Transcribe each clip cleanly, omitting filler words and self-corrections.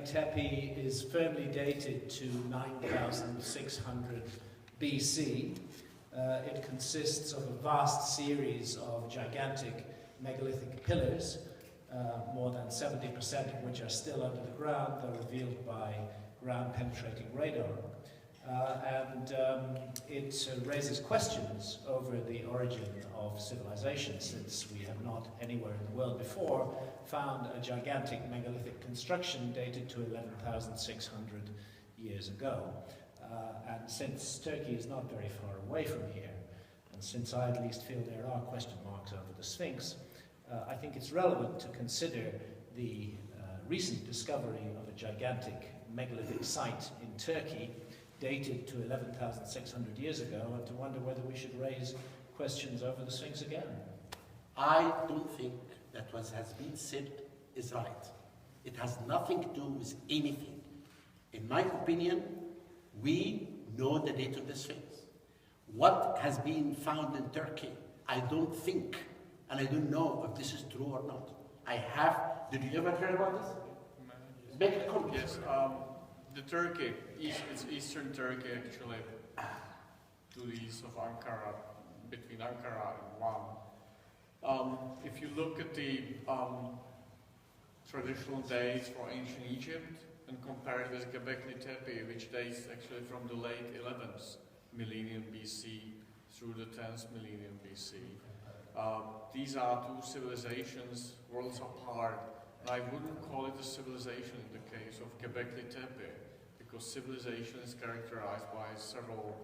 Tepe is firmly dated to 9,600 BC. It consists of a vast series of gigantic megalithic pillars, more than 70% of which are still under the ground, though revealed by ground-penetrating radar. It raises questions over the origin of civilization, since we have not anywhere in the world before found a gigantic megalithic construction dated to 11,600 years ago. And since Turkey is not very far away from here, and since I at least feel there are question marks over the Sphinx, I think it's relevant to consider the recent discovery of a gigantic megalithic site in Turkey dated to 11,600 years ago, and to wonder whether we should raise questions over the Sphinx again. I don't think that what has been said is right. It has nothing to do with anything. In my opinion, we know the date of the Sphinx. What has been found in Turkey, I don't think, and I don't know if this is true or not. Did you ever hear about this? Make a comment. Yes, the Turkey, it's eastern Turkey actually, to the east of Ankara, between Ankara and Van. If you look at the traditional dates for ancient Egypt and compare it with Göbekli Tepe, which dates actually from the late 11th millennium BC through the 10th millennium BC, these are two civilizations worlds apart. And I wouldn't call it a civilization in the case of Göbekli Tepe, because civilization is characterized by several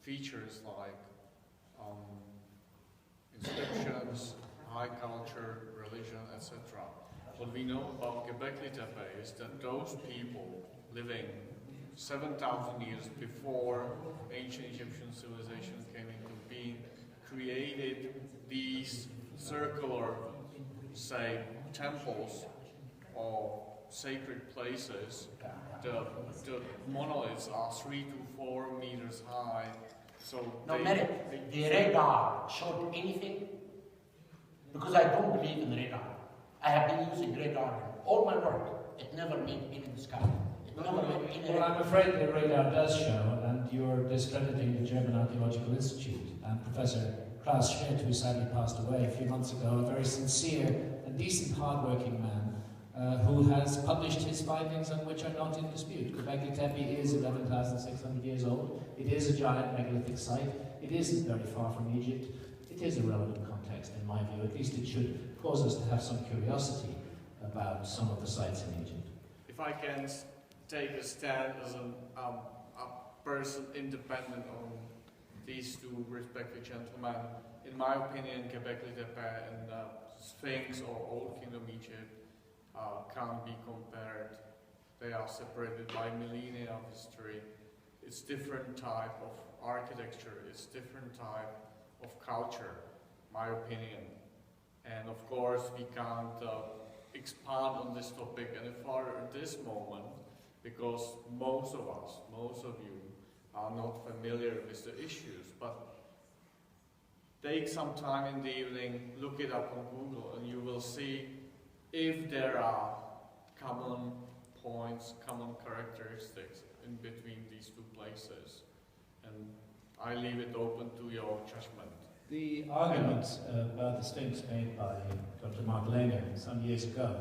features like inscriptions, high culture, religion, etc. What we know about Göbekli Tepe is that those people living 7,000 years before ancient Egyptian civilization came into being created these circular, say, temples or sacred places. The monoliths are 3 to 4 meters high. So no, the radar showed anything? Because I don't believe in radar. I have been using radar in all my work. It never made any discovery. Well, I'm afraid the radar does show, and you're discrediting the German Archaeological Institute. And Professor Klaus Schmidt, who sadly passed away a few months ago, a very sincere and decent, hard-working man, who has published his findings and which are not in dispute. Göbekli Tepe is 11,600 years old. It is a giant megalithic site. It isn't very far from Egypt. It is a relevant context, in my view. At least it should cause us to have some curiosity about some of the sites in Egypt. If I can take a stand as a person independent on these two respected gentlemen, in my opinion, Göbekli Tepe and Sphinx or Old Kingdom Egypt can't be compared. They are separated by millennia of history. It's different type of architecture. It's different type of culture, my opinion. And of course, we can't expand on this topic any further at this moment, because most of us, most of you, are not familiar with the issues. But take some time in the evening, look it up on Google, and you will see if there are common points, common characteristics in between these two places. And I leave it open to your judgment. The argument about the Sphinx made by Dr. Mark Lehner some years ago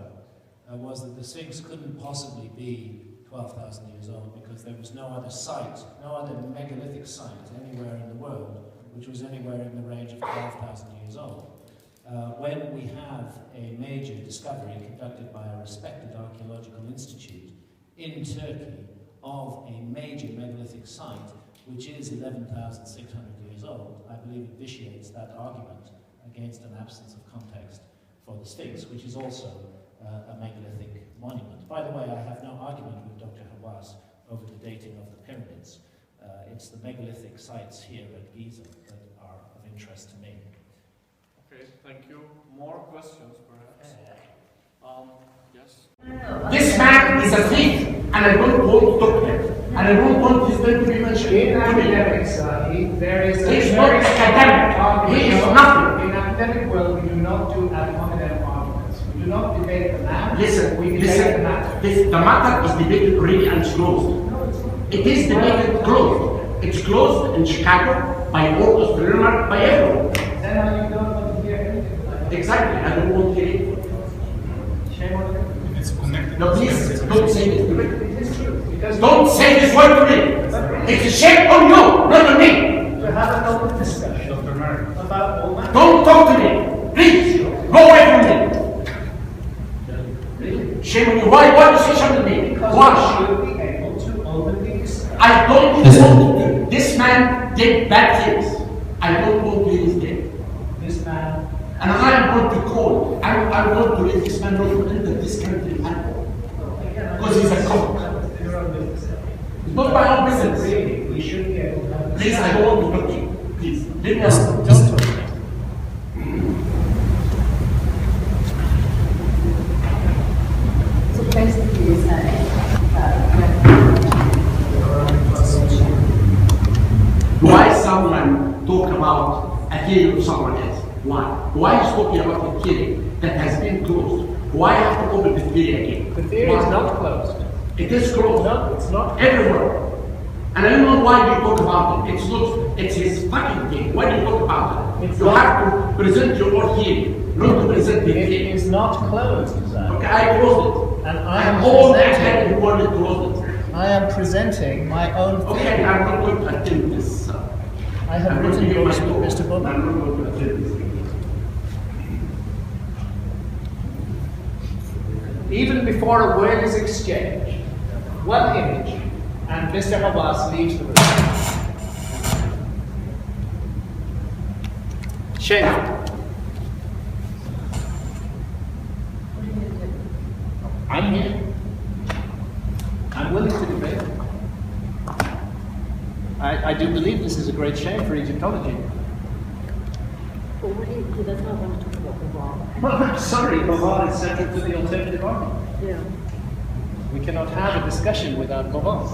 was that the Sphinx couldn't possibly be 12,000 years old because there was no other site, no other megalithic site anywhere in the world which was anywhere in the range of 12,000 years old. When we have a major discovery conducted by a respected archaeological institute in Turkey of a major megalithic site which is 11,600 years old, I believe it vitiates that argument against an absence of context for the Sphinx, which is also a megalithic monument. By the way, I have no argument with Dr. Hawass over the dating of the pyramids. It's the megalithic sites here at Giza that are of interest to me. Okay, thank you. More questions, perhaps? Yes? This man is a thief, and I don't want to talk to him. And I don't want his name to be mentioned. In academics, there is He is not academic. He is nothing. In academic world, we do not do ad hominem arguments. We do not debate the land. Listen, we debate listen. the matter. The matter is debated already and it's closed. It is debated closed. It's closed in Chicago by all Australians, by everyone. Then you don't want to hear anything like that. Exactly, I don't want to hear it. Shame on you. It's connected. No, please, don't say this to me. It is true. Because Don't say this word to me. It's a shame on you, not on me. to have an open discussion Dr. Mary. about all matters. Don't talk to me. Please, go away from me. Shame on you. Why do you say shame on me? Because Why? we should be able to openly discuss. I don't want to. This man did bad things. I don't want to hear his name. This man. And I am going to call. I want to let this man not to enter this country at all. Because he's a comic. Your own business. It's not my own business. Really, we should be able to have a Please, I don't want to talk to you. Please, leave me alone. Don't talk. So basically, you're saying Why someone talk about a killing of someone else? Why? Why is talking about a killing that has been closed? Why have to open the theory again? The theory is not closed. It is closed. No, it's not. Everywhere. And I don't know why you talk about it. It's not, it's his fucking thing. Why do you talk about it? It's You not- have to present your own theory, not to present the It theory. is not closed, Zahi. Okay, I closed it. And I am all presenting- I had in the world closed it. I am presenting my own Okay, theory. I'm not going to attend this. I have I'm going to written give you, my Mr. talk. Mr. Bowman. I'm not going to attend this. Even before a word is exchanged, one image, and Mr. Hawass leaves the room. Shameful. I'm here. I'm willing to debate. I do believe this is a great shame for Egyptology. Well, he does not want to talk about the law. Well, I'm sorry, Bhavan is central to the alternative argument. Yeah. We cannot have a discussion without Bhavan.